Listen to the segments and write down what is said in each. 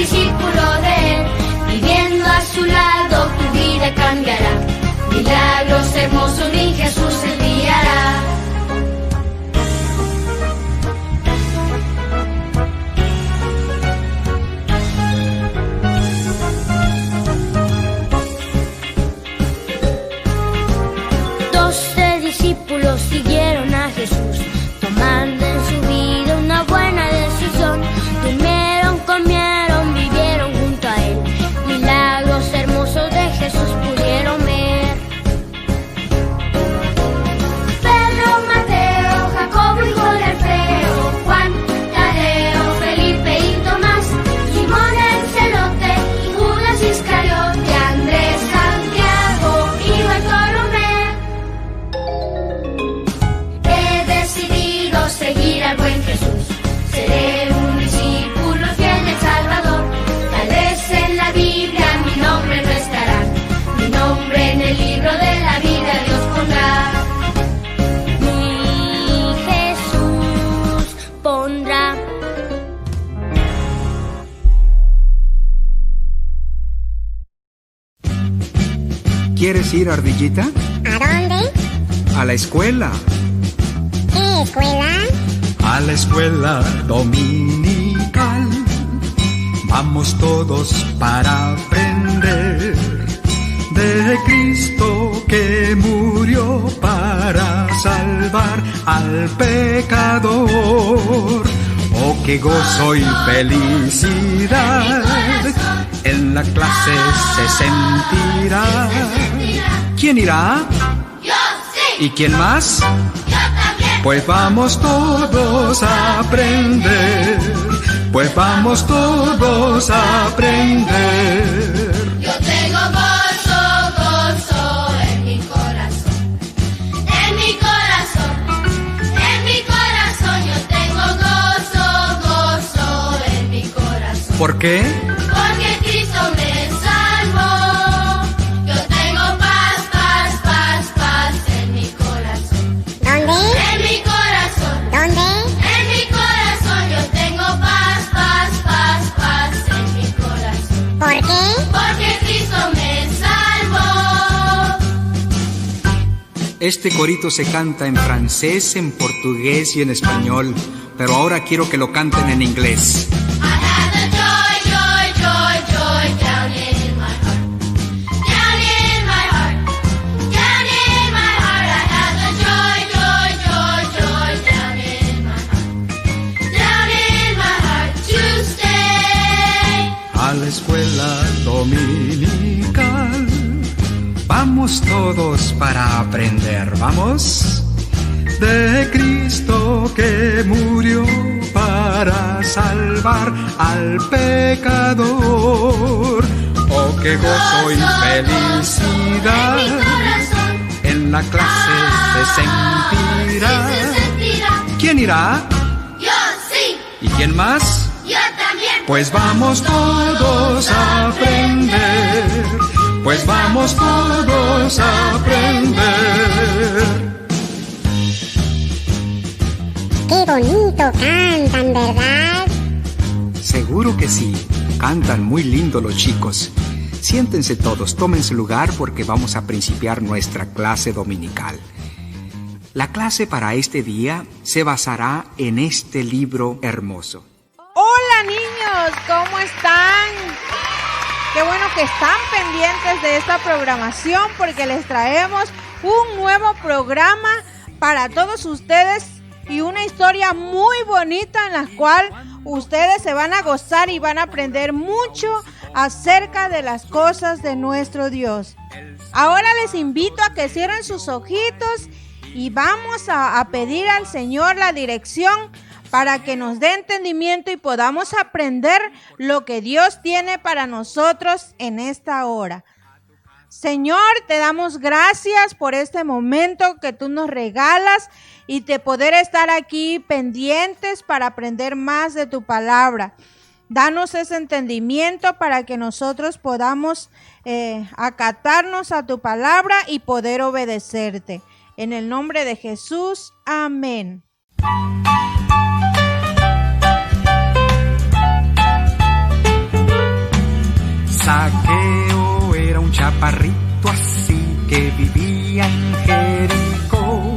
discípulo de Él. Viviendo a su lado tu vida cambiará. Milagros hermosos mi Jesús enviará. Discípulos siguieron a Jesús, tomando en su vida una buena decisión. Durmieron, comieron, vivieron junto a Él. Milagros hermosos de Jesús pudieron ver. Pedro, Mateo, Jacobo, hijo de Alfeo, Juan, Tadeo, Felipe y Tomás, Simón el celote y Judas Iscariote, Andrés, Santiago y Bartolomé. Seguir al buen Jesús, seré un discípulo fiel del Salvador. Tal vez en la Biblia mi nombre no estará, mi nombre en el libro de la vida Dios pondrá. Mi Jesús pondrá. ¿Quieres ir, ardillita? ¿A dónde? A la escuela. ¿Qué escuela? A la escuela dominical. Vamos todos para aprender de Cristo que murió para salvar al pecador. Oh, qué gozo y felicidad en la clase se sentirá. ¿Quién irá? Yo sí. ¿Y quién más? Pues vamos todos a aprender, pues vamos todos a aprender. Yo tengo gozo, gozo en mi corazón, en mi corazón, en mi corazón. Yo tengo gozo, gozo en mi corazón. ¿Por qué? Porque Cristo me salvó. Yo tengo paz, paz, paz, paz en mi corazón. ¿Dónde? ¿Dónde? En mi corazón yo tengo paz, paz, paz, paz en mi corazón. ¿Por qué? Porque Cristo me salvó. Este corito se canta en francés, en portugués y en español, pero ahora quiero que lo canten en inglés. I have the joy, joy, joy, joy down in my heart. Down in my heart. Down in my heart. I have the joy, joy, joy, joy down in my heart. Down in my heart to stay. A la escuela dominical vamos todos para aprender, ¿vamos? De Cristo que murió para salvar al pecador. Oh, qué gozo y felicidad en la clase se sentirá. ¿Quién irá? Yo sí. ¿Y quién más? Yo también. Pues vamos todos a aprender, pues vamos todos a aprender. Qué bonito cantan, ¿verdad? Seguro que sí, cantan muy lindo los chicos. Siéntense todos, tomen su lugar porque vamos a principiar nuestra clase dominical. La clase para este día se basará en este libro hermoso. Hola niños, ¿cómo están? Qué bueno que están pendientes de esta programación porque les traemos un nuevo programa para todos ustedes y una historia muy bonita en la cual ustedes se van a gozar y van a aprender mucho acerca de las cosas de nuestro Dios. Ahora les invito a que cierren sus ojitos y vamos a pedir al Señor la dirección para que nos dé entendimiento y podamos aprender lo que Dios tiene para nosotros en esta hora. Señor, te damos gracias por este momento que tú nos regalas y de poder estar aquí pendientes para aprender más de tu palabra. Danos ese entendimiento para que nosotros podamos acatarnos a tu palabra y poder obedecerte. En el nombre de Jesús, amén. Zaqueo era un chaparrito así que vivía en Jericó.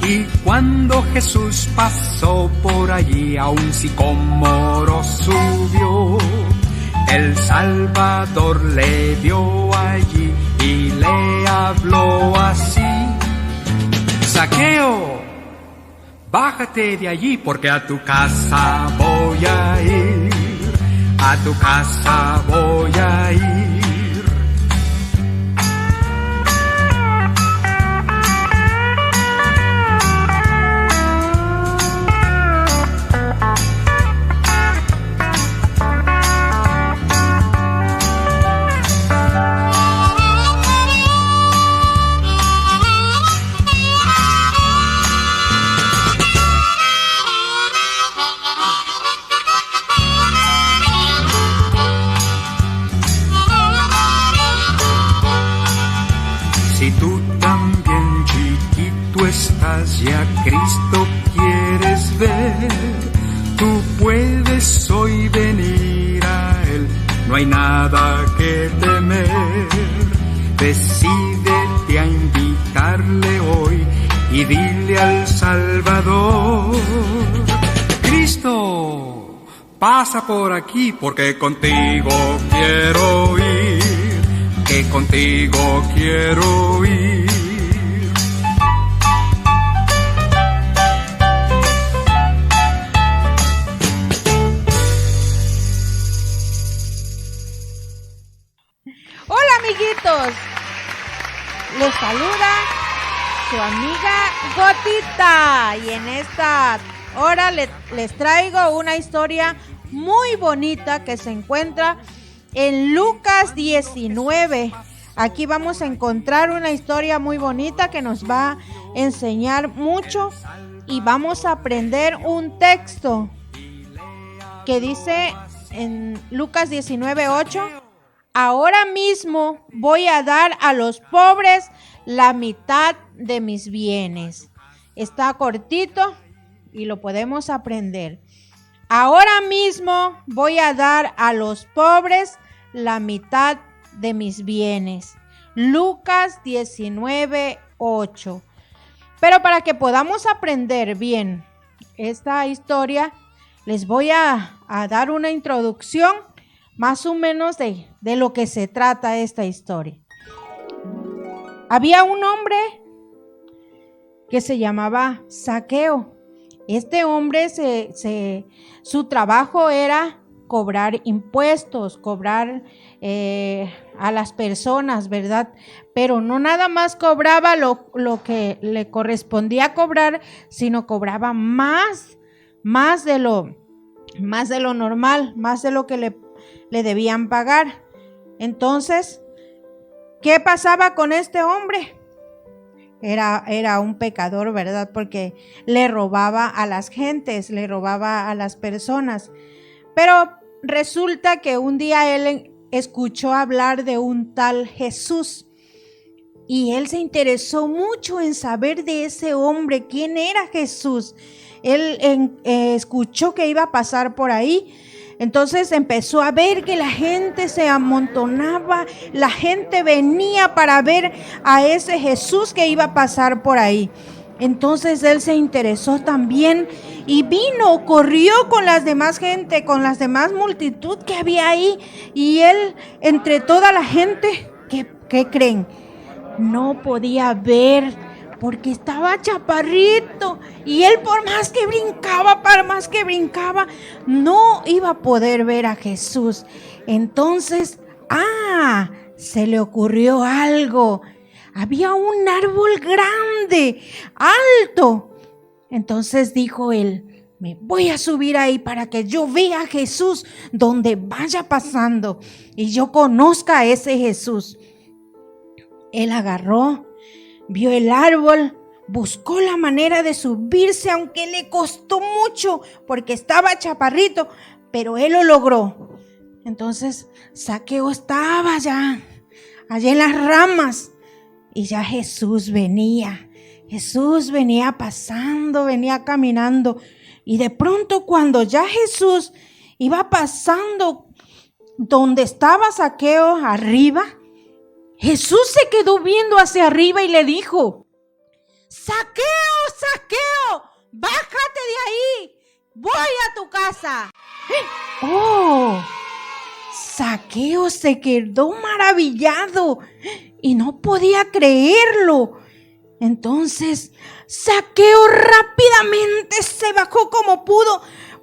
Y cuando Jesús pasó por allí, a un sicómoro subió. El Salvador le vio allí y le habló así: Zaqueo, bájate de allí porque a tu casa voy a ir. A tu casa voy a ir. Si tú también, chiquito, estás y a Cristo quieres ver, tú puedes hoy venir a Él, no hay nada que temer. Decídete a invitarle hoy y dile al Salvador: Cristo, pasa por aquí porque contigo quiero ir. Que contigo quiero ir. Hola amiguitos, les saluda su amiga Gotita y en esta hora les traigo una historia muy bonita que se encuentra en Lucas 19. Aquí vamos a encontrar una historia muy bonita que nos va a enseñar mucho y vamos a aprender un texto que dice en Lucas 19:8: ahora mismo voy a dar a los pobres la mitad de mis bienes. Está cortito y lo podemos aprender. Ahora mismo voy a dar a los pobres la mitad de mis bienes. Lucas 19:8. Pero para que podamos aprender bien esta historia, les voy a dar una introducción más o menos de lo que se trata esta historia. Había un hombre que se llamaba Zaqueo. Este hombre, su trabajo era cobrar impuestos, cobrar a las personas, ¿verdad? Pero no nada más cobraba lo que le correspondía cobrar, sino cobraba más de lo normal, más de lo que le debían pagar. Entonces, ¿qué pasaba con este hombre? Era un pecador, ¿verdad? Porque le robaba a las gentes, le robaba a las personas. Pero resulta que un día él escuchó hablar de un tal Jesús y él se interesó mucho en saber de ese hombre, quién era Jesús. Él escuchó que iba a pasar por ahí. Entonces empezó a ver que la gente se amontonaba, la gente venía para ver a ese Jesús que iba a pasar por ahí. Entonces él se interesó también y corrió con las demás gente, con las demás multitud que había ahí. Y él, entre toda la gente, ¿qué creen? No podía ver porque estaba chaparrito y él por más que brincaba, no iba a poder ver a Jesús. Entonces, se le ocurrió algo. Había un árbol grande, alto. Entonces dijo él: me voy a subir ahí para que yo vea a Jesús donde vaya pasando y yo conozca a ese Jesús. Él agarró, vio el árbol, buscó la manera de subirse, aunque le costó mucho porque estaba chaparrito, pero él lo logró. Entonces Zaqueo estaba allá en las ramas y ya Jesús venía pasando, venía caminando. Y de pronto, cuando ya Jesús iba pasando, donde estaba Zaqueo arriba, Jesús se quedó viendo hacia arriba y le dijo: Zaqueo, Zaqueo, bájate de ahí, voy a tu casa. ¡Oh! Zaqueo se quedó maravillado y no podía creerlo. Entonces, Zaqueo rápidamente se bajó como pudo,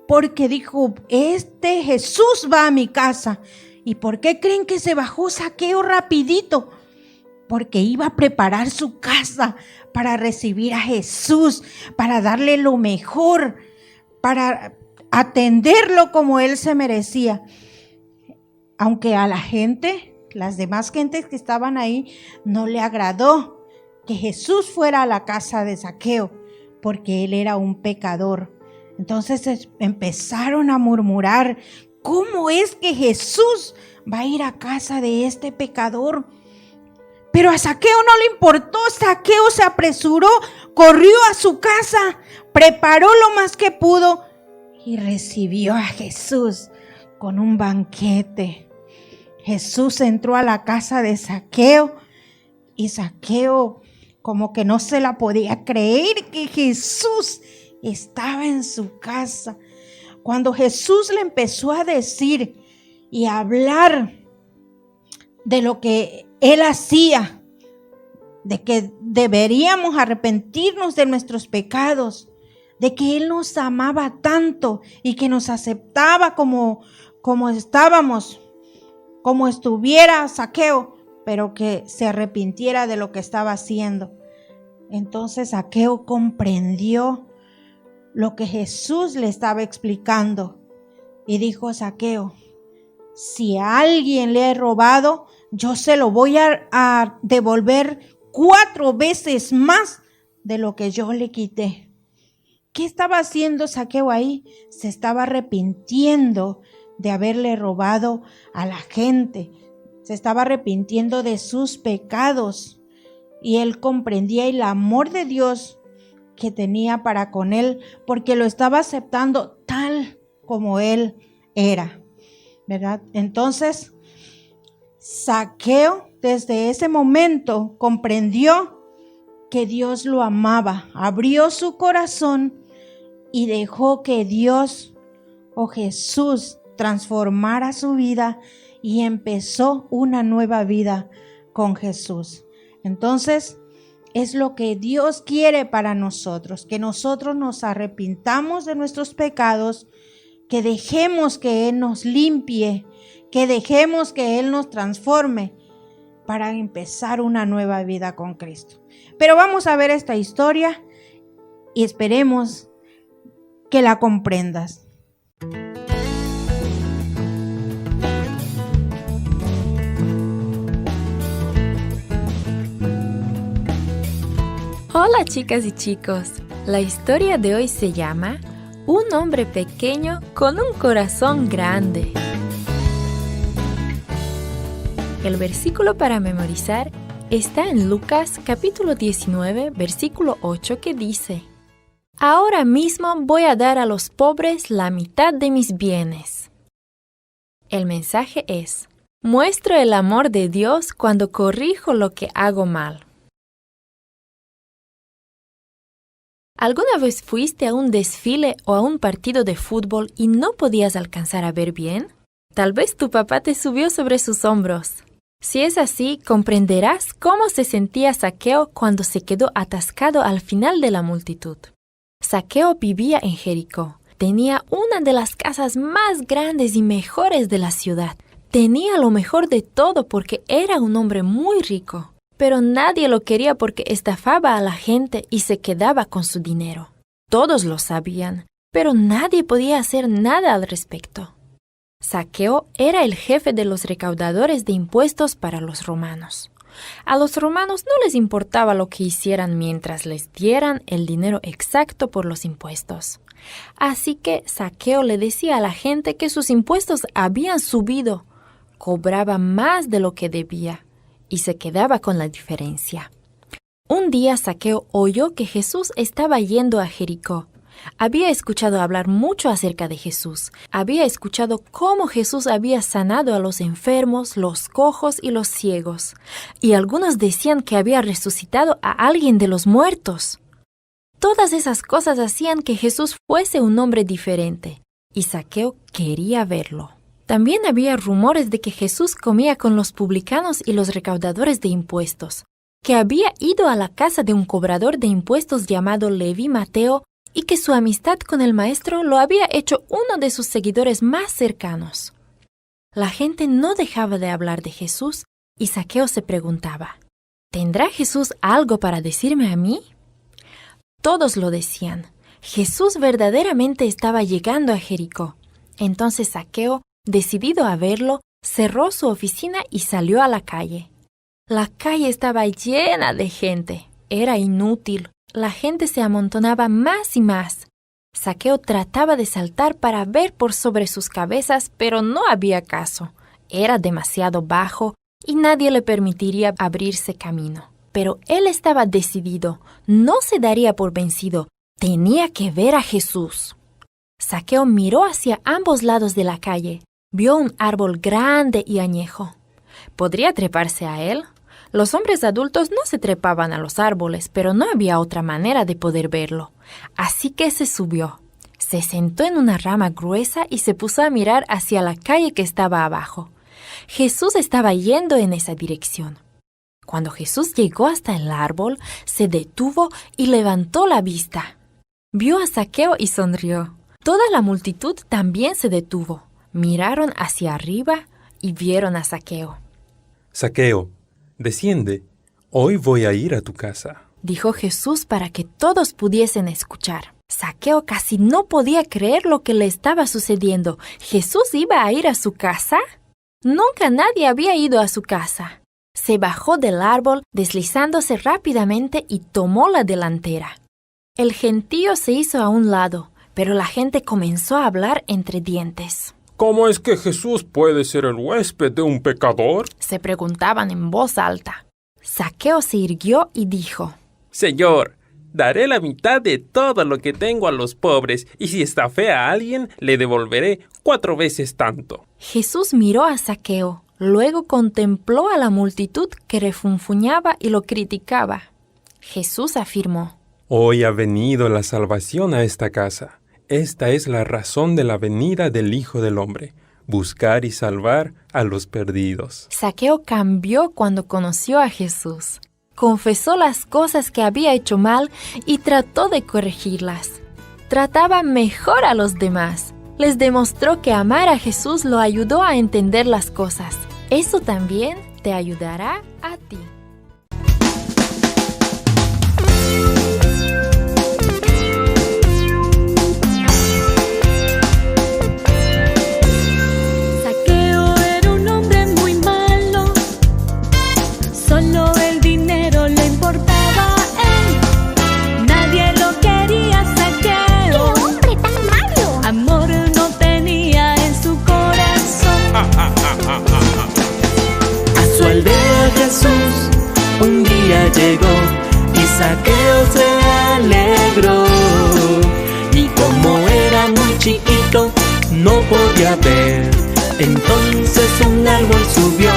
porque dijo: este Jesús va a mi casa. ¿Y por qué creen que se bajó Zaqueo rapidito? Porque iba a preparar su casa para recibir a Jesús, para darle lo mejor, para atenderlo como él se merecía. Aunque a la gente, las demás gentes que estaban ahí, no le agradó que Jesús fuera a la casa de Zaqueo, porque él era un pecador. Entonces empezaron a murmurar: ¿cómo es que Jesús va a ir a casa de este pecador? Pero a Zaqueo no le importó. Zaqueo se apresuró, corrió a su casa, preparó lo más que pudo y recibió a Jesús con un banquete. Jesús entró a la casa de Zaqueo y Zaqueo como que no se la podía creer que Jesús estaba en su casa. Cuando Jesús le empezó a decir y a hablar de lo que él hacía, de que deberíamos arrepentirnos de nuestros pecados, de que él nos amaba tanto y que nos aceptaba como estábamos, como estuviera Zaqueo, pero que se arrepintiera de lo que estaba haciendo. Entonces Zaqueo comprendió lo que Jesús le estaba explicando y dijo: Zaqueo, si a alguien le he robado, yo se lo voy a devolver 4 veces más de lo que yo le quité. ¿Qué estaba haciendo Zaqueo ahí? Se estaba arrepintiendo de haberle robado a la gente. Se estaba arrepintiendo de sus pecados. Y él comprendía el amor de Dios que tenía para con él, porque lo estaba aceptando tal como él era, ¿verdad? Entonces, Zaqueo desde ese momento comprendió que Dios lo amaba, abrió su corazón y dejó que Dios o Jesús transformara su vida y empezó una nueva vida con Jesús. Entonces, es lo que Dios quiere para nosotros, que nosotros nos arrepintamos de nuestros pecados, que dejemos que Él nos limpie, que dejemos que Él nos transforme para empezar una nueva vida con Cristo. Pero vamos a ver esta historia y esperemos que la comprendas. Hola chicas y chicos, la historia de hoy se llama Un hombre pequeño con un corazón grande. El versículo para memorizar está en Lucas capítulo 19, versículo 8 que dice: Ahora mismo voy a dar a los pobres la mitad de mis bienes. El mensaje es: muestro el amor de Dios cuando corrijo lo que hago mal. ¿Alguna vez fuiste a un desfile o a un partido de fútbol y no podías alcanzar a ver bien? Tal vez tu papá te subió sobre sus hombros. Si es así, comprenderás cómo se sentía Zaqueo cuando se quedó atascado al final de la multitud. Zaqueo vivía en Jericó. Tenía una de las casas más grandes y mejores de la ciudad. Tenía lo mejor de todo porque era un hombre muy rico. Pero nadie lo quería porque estafaba a la gente y se quedaba con su dinero. Todos lo sabían, pero nadie podía hacer nada al respecto. Zaqueo era el jefe de los recaudadores de impuestos para los romanos. A los romanos no les importaba lo que hicieran mientras les dieran el dinero exacto por los impuestos. Así que Zaqueo le decía a la gente que sus impuestos habían subido, cobraba más de lo que debía y se quedaba con la diferencia. Un día Zaqueo oyó que Jesús estaba yendo a Jericó. Había escuchado hablar mucho acerca de Jesús. Había escuchado cómo Jesús había sanado a los enfermos, los cojos y los ciegos. Y algunos decían que había resucitado a alguien de los muertos. Todas esas cosas hacían que Jesús fuese un hombre diferente. Y Zaqueo quería verlo. También había rumores de que Jesús comía con los publicanos y los recaudadores de impuestos, que había ido a la casa de un cobrador de impuestos llamado Leví Mateo y que su amistad con el maestro lo había hecho uno de sus seguidores más cercanos. La gente no dejaba de hablar de Jesús y Zaqueo se preguntaba, ¿tendrá Jesús algo para decirme a mí? Todos lo decían. Jesús verdaderamente estaba llegando a Jericó. Entonces Zaqueo, decidido a verlo, cerró su oficina y salió a la calle. La calle estaba llena de gente. Era inútil. La gente se amontonaba más y más. Zaqueo trataba de saltar para ver por sobre sus cabezas, pero no había caso. Era demasiado bajo y nadie le permitiría abrirse camino. Pero él estaba decidido. No se daría por vencido. Tenía que ver a Jesús. Zaqueo miró hacia ambos lados de la calle. Vio un árbol grande y añejo. ¿Podría treparse a él? Los hombres adultos no se trepaban a los árboles, pero no había otra manera de poder verlo. Así que se subió. Se sentó en una rama gruesa y se puso a mirar hacia la calle que estaba abajo. Jesús estaba yendo en esa dirección. Cuando Jesús llegó hasta el árbol, se detuvo y levantó la vista. Vio a Zaqueo y sonrió. Toda la multitud también se detuvo. Miraron hacia arriba y vieron a Zaqueo. Zaqueo, desciende. Hoy voy a ir a tu casa, dijo Jesús para que todos pudiesen escuchar. Zaqueo casi no podía creer lo que le estaba sucediendo. ¿Jesús iba a ir a su casa? Nunca nadie había ido a su casa. Se bajó del árbol, deslizándose rápidamente y tomó la delantera. El gentío se hizo a un lado, pero la gente comenzó a hablar entre dientes. ¿Cómo es que Jesús puede ser el huésped de un pecador?, se preguntaban en voz alta. Zaqueo se irguió y dijo, Señor, daré la mitad de todo lo que tengo a los pobres, y si estafé a alguien, le devolveré 4 veces tanto. Jesús miró a Zaqueo, luego contempló a la multitud que refunfuñaba y lo criticaba. Jesús afirmó, Hoy ha venido la salvación a esta casa. Esta es la razón de la venida del Hijo del Hombre, buscar y salvar a los perdidos. Zaqueo cambió cuando conoció a Jesús. Confesó las cosas que había hecho mal y trató de corregirlas. Trataba mejor a los demás. Les demostró que amar a Jesús lo ayudó a entender las cosas. Eso también te ayudará a ti. Jesús un día llegó y Zaqueo se alegró. Y como era muy chiquito, no podía ver. Entonces un árbol subió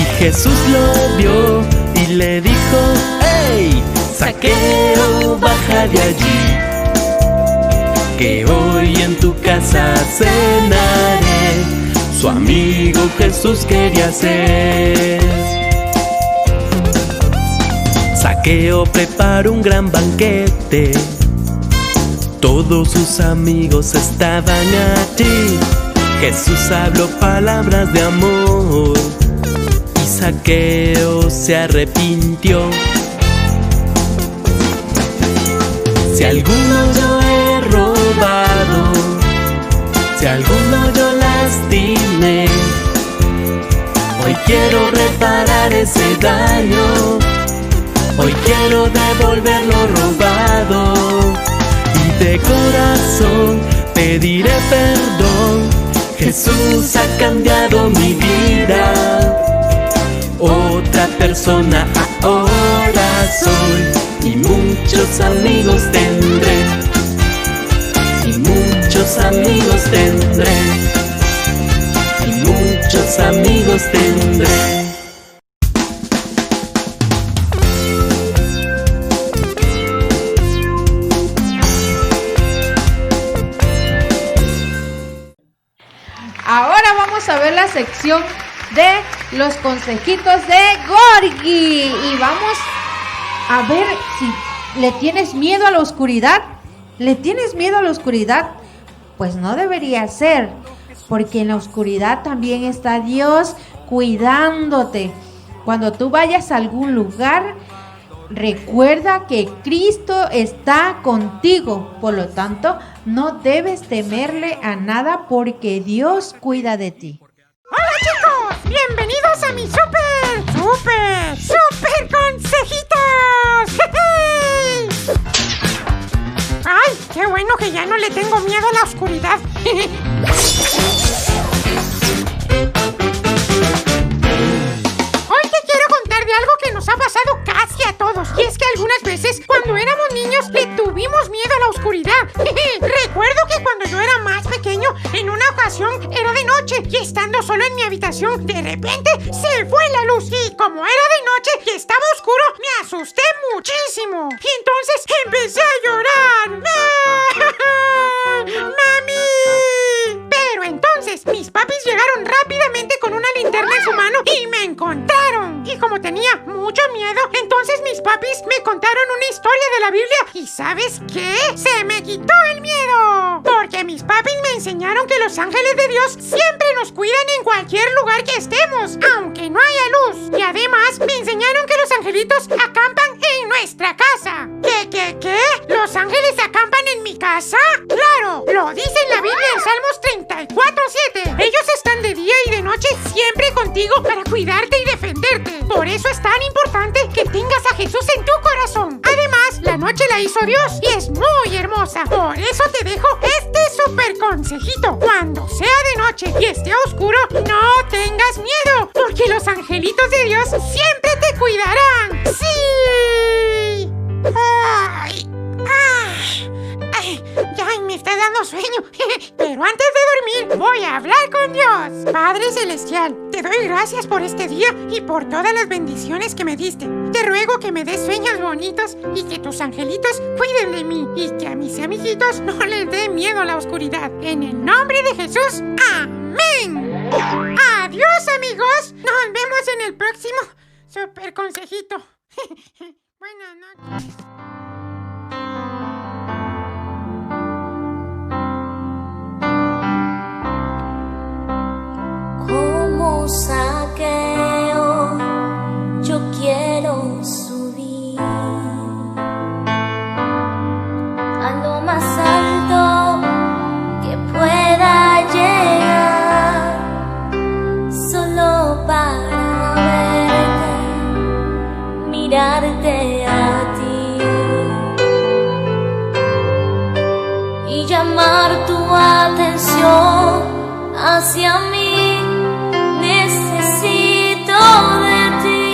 y Jesús lo vio y le dijo: ¡Hey, Zaqueo, baja de allí! Que hoy en tu casa cenaré. Su amigo Jesús quería ser. Zaqueo preparó un gran banquete. Todos sus amigos estaban allí. Jesús habló palabras de amor y Zaqueo se arrepintió. Si alguno yo he robado, si alguno yo lastimé, hoy quiero reparar ese daño. Hoy quiero devolver lo robado y de corazón pediré perdón. Jesús ha cambiado mi vida. Otra persona ahora soy y muchos amigos tendré. muchos amigos tendré, y muchos amigos tendré. Ahora vamos a ver la sección de los consejitos de Gorgi. Y vamos a ver si le tienes miedo a la oscuridad. ¿Le tienes miedo a la oscuridad? Pues no debería ser, porque en la oscuridad también está Dios cuidándote. Cuando tú vayas a algún lugar, recuerda que Cristo está contigo. Por lo tanto, no debes temerle a nada porque Dios cuida de ti. ¡Hola, chicos! ¡Bienvenidos a mi super consejitos! ¡Ay, qué bueno que ya no le tengo miedo a la oscuridad! Hoy te quiero contar de algo que nos ha pasado casi a todos. Y es que algunas veces, cuando éramos niños, le tuvimos miedo a la oscuridad. Recuerdo que cuando yo era más pequeño, en una ocasión era de noche y estando solo en mi habitación, de repente se fue la luz. Y como era de noche y estaba oscuro, me asusté muchísimo. Y entonces empecé a llorar. ¡Mami! Pero entonces mis papis llegaron rápidamente con una linterna en su mano y me encontraron. Y como tenía mucho miedo, entonces mis papis me contaron una historia de la Biblia. ¿Y sabes qué? ¡Se me quitó el miedo! Porque mis papis me enseñaron que los ángeles de Dios siempre nos cuidan en cualquier lugar que estemos, aunque no haya luz. Y además me enseñaron que los angelitos acampan en nuestra casa. ¿Qué? ¿Los ángeles acampan en mi casa? ¡Claro! Lo dice en la Biblia en Salmos 34:7. Ellos están de día y de noche siempre contigo para cuidarte y defenderte. Por eso es tan importante que tengas a Jesús en tu corazón. Además, la noche la hizo Dios y es muy hermosa. Por eso te dejo este super consejito. Cuando sea de noche y esté oscuro, no tengas miedo, porque los angelitos de Dios siempre te cuidarán. ¡Sí! Ya me está dando sueño. Pero antes de dormir voy a hablar con Dios. Padre Celestial, te doy gracias por este día y por todas las bendiciones que me diste. Te ruego que me des sueños bonitos y que tus angelitos cuiden de mí y que a mis amiguitos no les dé miedo a la oscuridad. En el nombre de Jesús, amén. Adiós, amigos. Nos vemos en el próximo super consejito. Buenas noches. Como Zaqueo, yo quiero subir a lo más alto que pueda llegar, solo para verte, mirarte a ti y llamar tu atención hacia mí. Necesito de ti,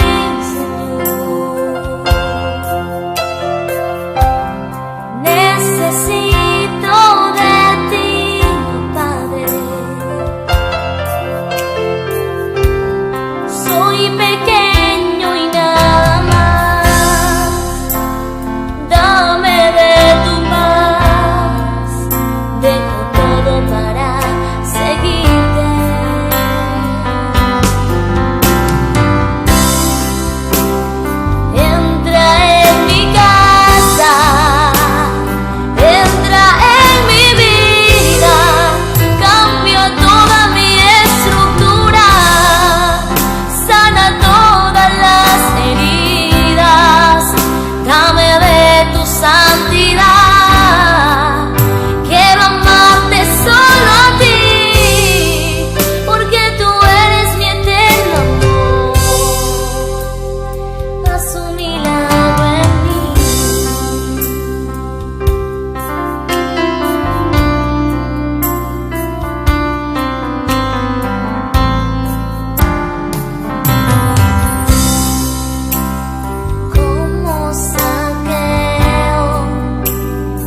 Señor. Necesito de ti, Padre. Soy pequeño y nada más. Dame de tu paz. Dejo todo para seguirte.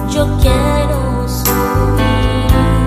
Yo quiero subir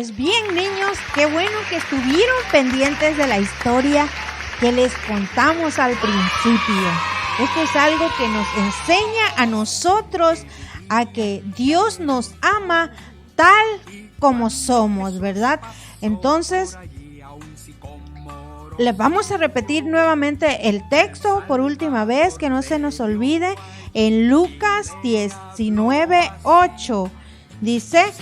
Pues bien, niños, qué bueno que estuvieron pendientes de la historia que les contamos al principio. Esto es algo que nos enseña a nosotros a que Dios nos ama tal como somos, ¿verdad? Entonces, les vamos a repetir nuevamente el texto por última vez, que no se nos olvide. En Lucas 19:8 dice: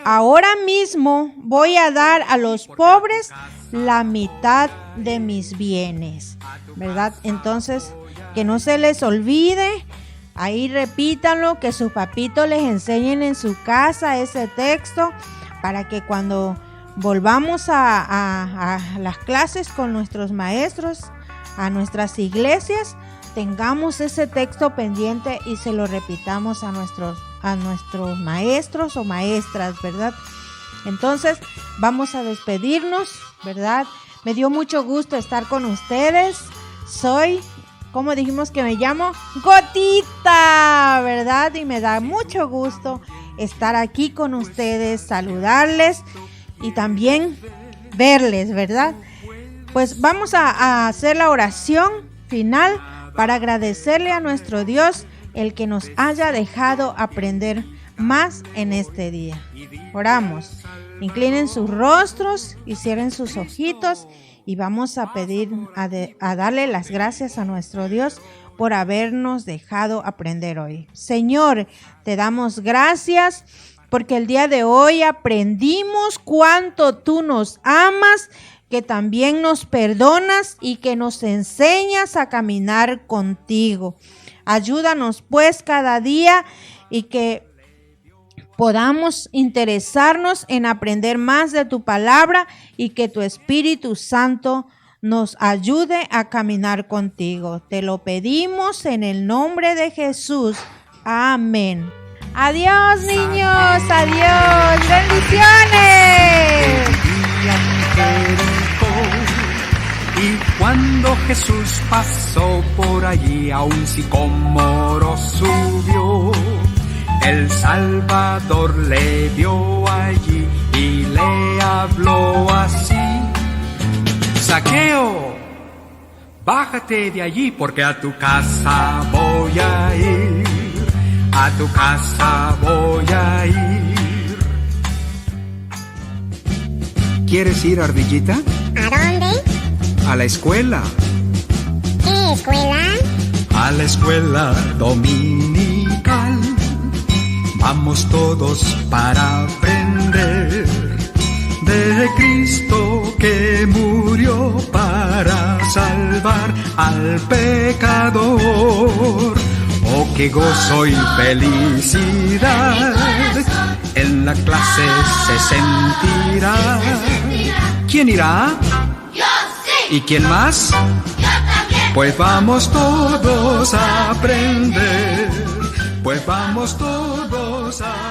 ahora mismo voy a dar a los pobres la mitad de mis bienes, ¿verdad? Entonces, que no se les olvide, ahí repítanlo, que sus papitos les enseñen en su casa ese texto, para que cuando volvamos a las clases con nuestros maestros, a nuestras iglesias, tengamos ese texto pendiente y se lo repitamos a nuestros maestros o maestras, ¿verdad? Entonces, vamos a despedirnos, ¿verdad? Me dio mucho gusto estar con ustedes. Soy, como dijimos que me llamo, Gotita, ¿verdad? Y me da mucho gusto estar aquí con ustedes, saludarles y también verles, ¿verdad? Pues vamos a hacer la oración final para agradecerle a nuestro Dios el que nos haya dejado aprender más en este día. Oramos. Inclinen sus rostros y cierren sus ojitos y vamos a pedir, a darle las gracias a nuestro Dios por habernos dejado aprender hoy. Señor, te damos gracias porque el día de hoy aprendimos cuánto tú nos amas, que también nos perdonas y que nos enseñas a caminar contigo. Ayúdanos pues cada día y que podamos interesarnos en aprender más de tu palabra y que tu Espíritu Santo nos ayude a caminar contigo. Te lo pedimos en el nombre de Jesús. Amén. Adiós, niños. Adiós. Bendiciones. Y cuando Jesús pasó por allí, a un sicómoro subió. El Salvador le vio allí y le habló así: Zaqueo, bájate de allí porque a tu casa voy a ir. A tu casa voy a ir. ¿Quieres ir, ardillita? ¿A dónde? A la escuela. ¿Qué escuela? A la escuela dominical. Vamos todos para aprender de Cristo que murió para salvar al pecador. Oh, qué gozo y felicidad en la clase se sentirá. ¿Quién irá? Yo sí. ¿Y quién más? Yo también. Pues vamos todos a aprender. Pues vamos todos a